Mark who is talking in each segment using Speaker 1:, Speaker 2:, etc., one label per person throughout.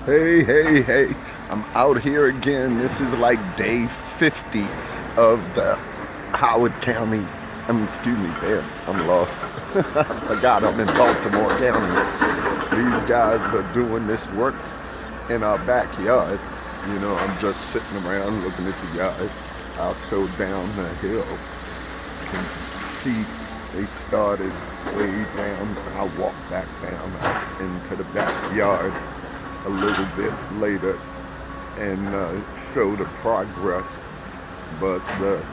Speaker 1: Hey, I'm out here again. This is like day 50 of the Howard County. Excuse me, man, I'm lost. I forgot I'm in Baltimore County. These guys are doing this work in our backyard. You know, I'm just sitting around looking at the guys. I'll show down the hill. You can see they started way down. I'll walk back down into the backyard a little bit later and show the progress. But the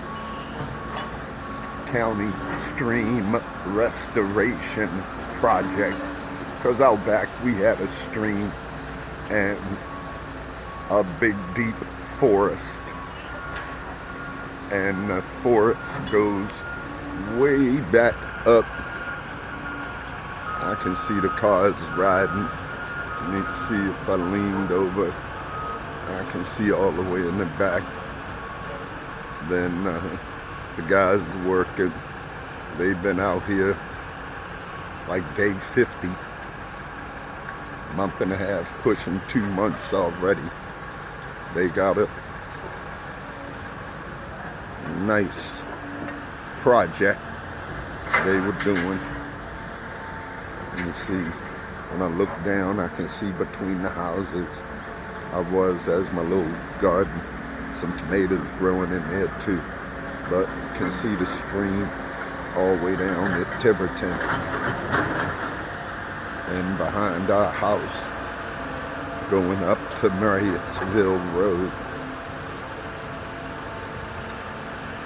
Speaker 1: county stream restoration project, because out back we had a stream and a big deep forest, and the forest goes way back up. I can see the cars riding. Let me see if I leaned over. I can see all the way in the back. Then the guys working. They've been out here like day 50. Month and a half, pushing 2 months already. They got a nice project they were doing. Let me see. When I look down, I can see between the houses. There's my little garden. Some tomatoes growing in there too. But you can see the stream all the way down at Tiverton. And behind our house, going up to Marriottsville Road.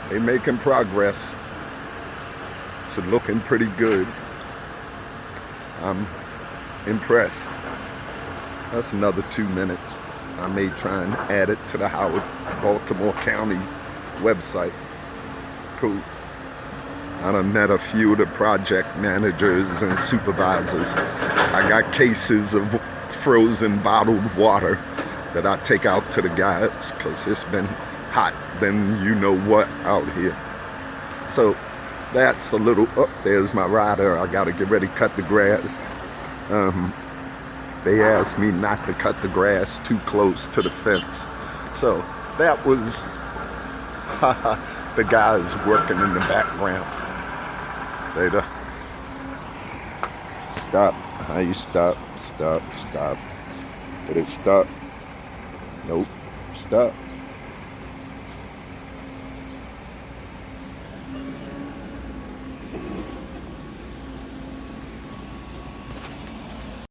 Speaker 1: They making progress. It's looking pretty good. I'm impressed. That's another 2 minutes. I may try and add it to the Howard Baltimore County website. Cool. I done met a few of the project managers and supervisors. I got cases of frozen bottled water that I take out to the guys because it's been hot than you know what out here. So that's a little, there's my rider. I gotta get ready to cut the grass. They asked me not to cut the grass too close to the fence. So that was the guys working in the background. Later. Stop. How you stop? Stop. Did it stop? Nope. Stop.